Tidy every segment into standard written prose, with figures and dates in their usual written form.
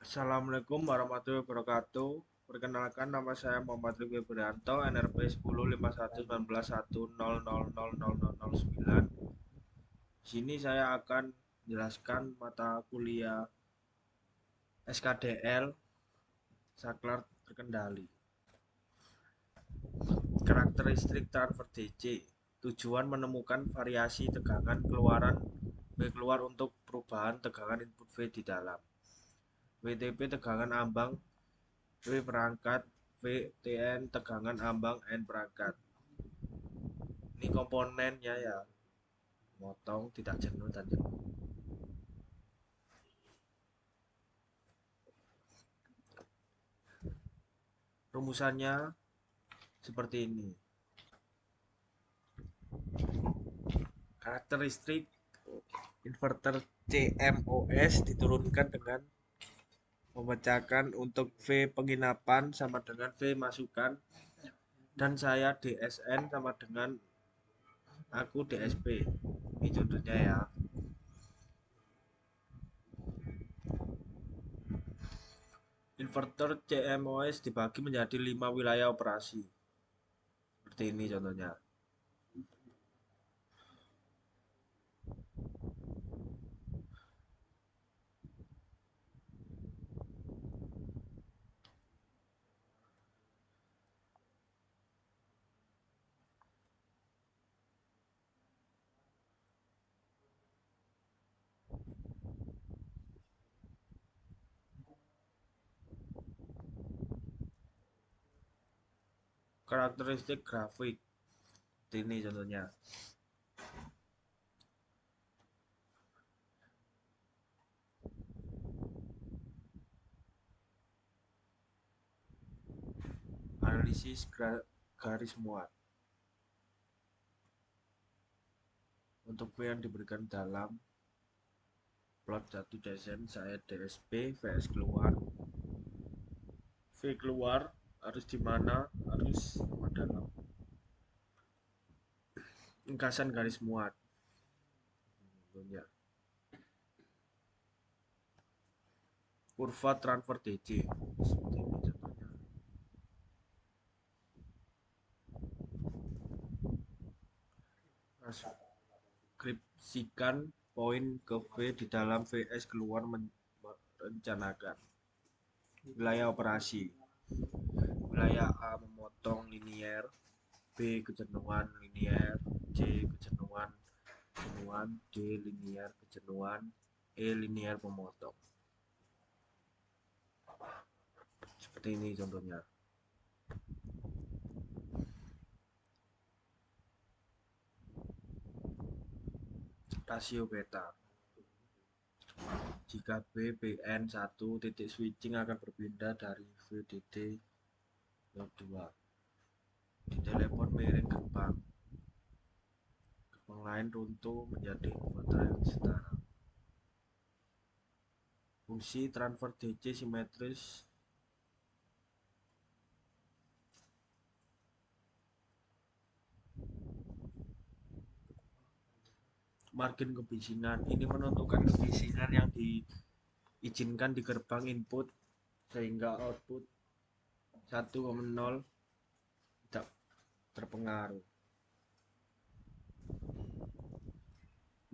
Assalamualaikum warahmatullahi wabarakatuh. Perkenalkan, nama saya Muhammad Rifki Brianto, NRP 10519100000009. Di sini saya akan menjelaskan mata kuliah SKDL Saklar Terkendali. Karakteristik transfer DC. Tujuan menemukan variasi tegangan keluaran V keluar untuk perubahan tegangan input V di dalam. WTP tegangan ambang V perangkat, VTN tegangan ambang N perangkat. Ini komponennya ya, motong tidak jenuh dan jenuh. Rumusannya seperti ini. Karakteristik inverter CMOS diturunkan dengan memecahkan untuk V penginapan sama dengan V masukan, dan saya DSN sama dengan aku DSP. Ini contohnya ya. Inverter CMOS dibagi menjadi 5 wilayah operasi. Seperti ini contohnya. Karakteristik grafik. Ini contohnya. Analisis garis muat. Untuk V yang diberikan dalam plot 1 desain, saya DSP, VS keluar. V keluar harus di mana? Harus sama dalam. Ringkasan garis muat. Contohnya. Kurva transfer DC. Seperti ini contohnya. Deskripsikan poin ke V di dalam VS keluar merencanakan. Wilayah operasi. Wilayah A memotong linier, B kejenuhan linier, C kejenuhan, D linier kejenuhan, E linier pemotong. Seperti ini contohnya. Rasio beta. Jika B BN 1, titik switching akan berpindah dari VDD ke 2. Di telepon miring gerbang. Gerbang lain runtuh menjadi inverter yang setara. Fungsi transfer DC simetris margin kebisingan. Ini menentukan kebisingan yang diizinkan di gerbang input sehingga output 1,0 tidak terpengaruh.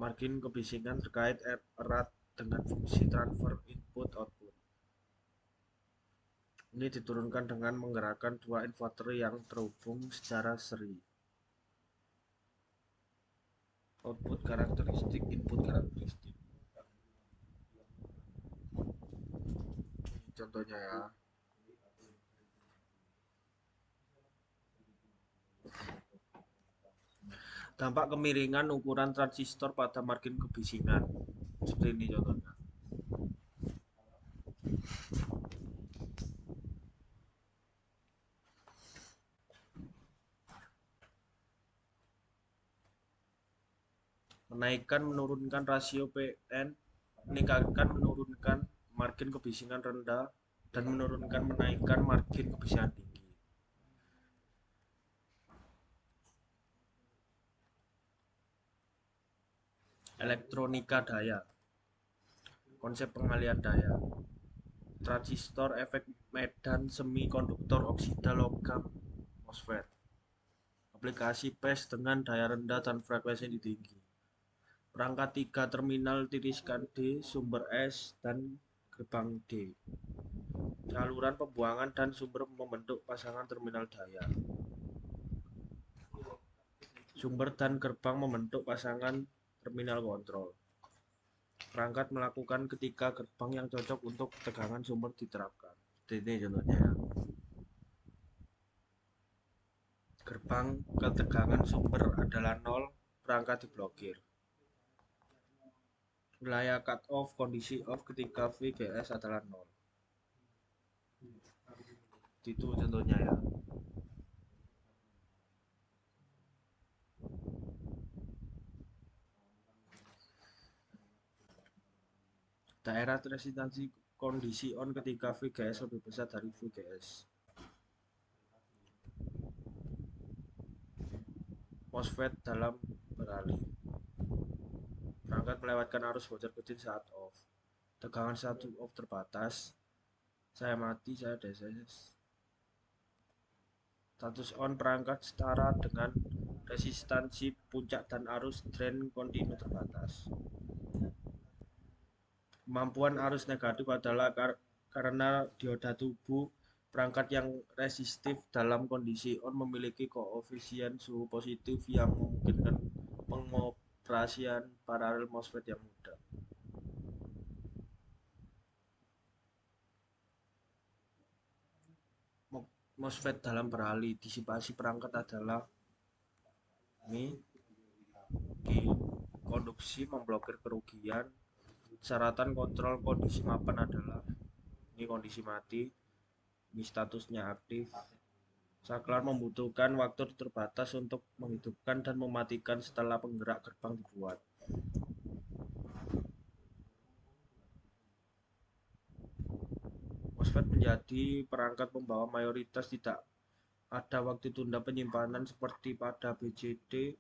Margin kebisingan terkait erat dengan fungsi transfer input-output. Ini diturunkan dengan menggerakkan dua inverter yang terhubung secara seri. Output karakteristik, input karakteristik. Contohnya ya. Dampak kemiringan ukuran transistor pada margin kebisingan. Seperti ini contohnya. Menaikkan menurunkan rasio PN, meningkatkan menurunkan margin kebisingan rendah, dan menurunkan menaikkan margin kebisingan tinggi. Elektronika daya. Konsep pengalian daya. transistor, efek medan, semikonduktor, oksida logam, MOSFET. Aplikasi PES dengan daya rendah dan frekuensi tinggi. Perangkat 3 terminal tiriskan D, sumber S, dan gerbang D. Saluran pembuangan dan sumber membentuk pasangan terminal daya. Sumber dan gerbang membentuk pasangan terminal kontrol. Perangkat melakukan ketika gerbang yang cocok untuk tegangan sumber diterapkan. Ini contohnya ya. Gerbang ketegangan sumber adalah 0, perangkat diblokir. Wilayah cut off, kondisi off ketika VGS adalah 0. Itu contohnya ya. Daerah resistansi kondisi on ketika VGS lebih besar dari VGS. MOSFET dalam beralih. Perangkat melewatkan arus bocor kecil saat off. Tegangan satu off terbatas. Saya mati, saya DSS. Status on perangkat setara dengan resistansi puncak dan arus drain kontinu terbatas. Kemampuan arus negatif adalah karena dioda tubuh perangkat yang resistif dalam kondisi on memiliki koefisien suhu positif yang memungkinkan pengoperasian paralel MOSFET yang mudah. MOSFET dalam beralih, disipasi perangkat adalah ini konduksi memblokir kerugian. Syaratan kontrol kondisi mapan adalah ini kondisi mati, ini statusnya aktif. Saklar membutuhkan waktu terbatas untuk menghidupkan dan mematikan setelah penggerak gerbang dibuat. MOSFET menjadi perangkat pembawa mayoritas tidak ada waktu tunda penyimpanan seperti pada BJT.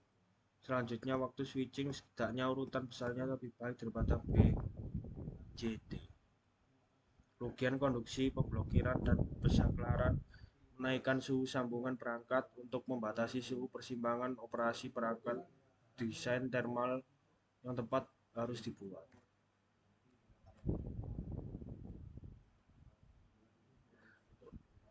Selanjutnya waktu switching setidaknya urutan besarnya lebih baik daripada BJT. Kerugian konduksi, pemblokiran, dan pesaklaran menaikkan suhu sambungan perangkat. Untuk membatasi suhu persimpangan operasi perangkat, desain thermal yang tepat harus dibuat.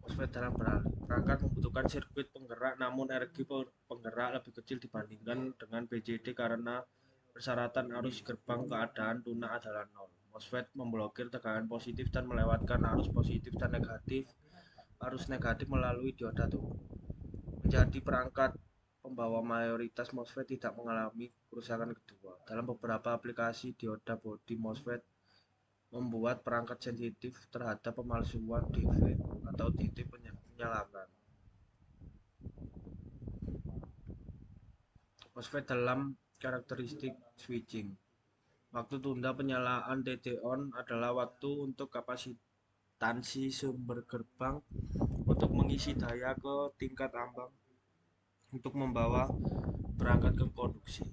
MOSFET dalam beralih. Perangkat membutuhkan sirkuit penggerak, namun energi penggerak lebih kecil dibandingkan dengan BJT karena persyaratan arus gerbang keadaan tunak adalah 0. MOSFET memblokir tegangan positif dan melewatkan arus positif dan negatif. Arus negatif melalui dioda tubuh. Menjadi perangkat pembawa mayoritas MOSFET tidak mengalami kerusakan kedua. Dalam beberapa aplikasi, dioda bodi MOSFET membuat perangkat sensitif terhadap pemalsuan defect atau titik penyalakan. MOSFET dalam karakteristik switching. Waktu tunda penyalaan TD-on adalah waktu untuk kapasitansi sumber gerbang untuk mengisi daya ke tingkat ambang untuk membawa perangkat ke konduksi.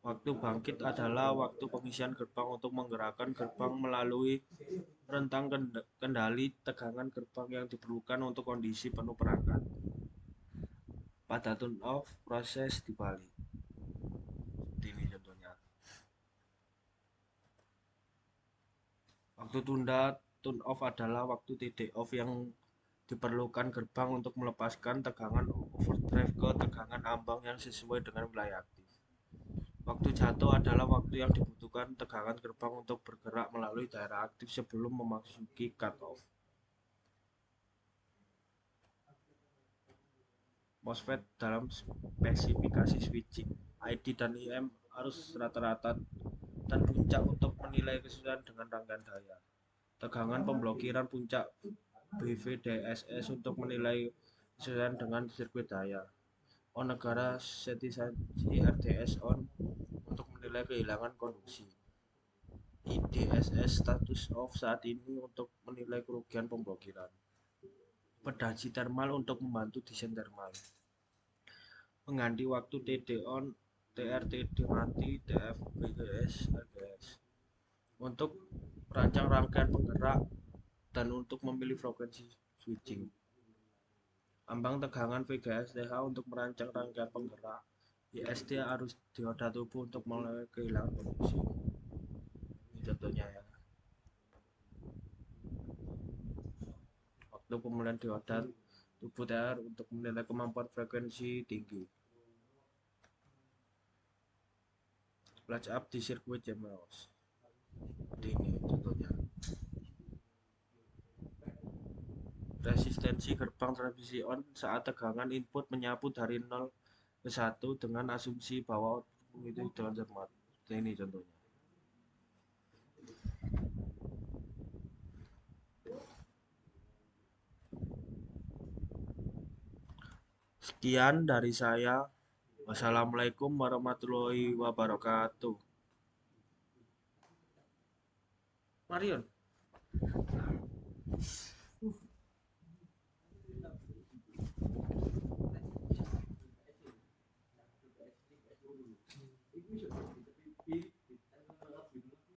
Waktu bangkit adalah waktu pengisian gerbang untuk menggerakkan gerbang melalui rentang kendali tegangan gerbang yang diperlukan untuk kondisi penuh perangkat. Pada turn off, proses dibalik. Ini contohnya. Waktu tunda turn off adalah waktu titik off yang diperlukan gerbang untuk melepaskan tegangan overdrive ke tegangan ambang yang sesuai dengan wilayah aktif. Waktu jatuh adalah waktu yang dibutuhkan tegangan gerbang untuk bergerak melalui daerah aktif sebelum memasuki cut off. MOSFET dalam spesifikasi switching. ID dan IM harus rata-rata dan puncak untuk menilai kesesuaian dengan rangkaian daya. Tegangan pemblokiran puncak BVDSS untuk menilai kesesuaian dengan sirkuit daya. On negara setisansi RDS on untuk menilai kehilangan konduksi. IDSS status off saat ini untuk menilai kerugian pemblokiran. Pedasi thermal untuk membantu desain thermal. Mengganti waktu TD on, TR TD mati, TF BGS RGS. Untuk merancang rangkaian penggerak dan untuk memilih frekuensi switching. Ambang tegangan VGA-STH untuk merancang rangkaian penggerak. IST arus dioda tubuh untuk mulai kehilangan fungsi. Ini contohnya ya. Waktu pemulihan dioda tubuh TR untuk menilai kemampuan frekuensi tinggi. Latch up di sirkuit CMOS. Ini contohnya. Resistensi gerbang transmisi on saat tegangan input menyapu dari 0 ke 1 dengan asumsi bahwa output itu dengan cermat. Ini contohnya. Sekian dari saya. Wassalamualaikum warahmatullahi wabarakatuh. Marion.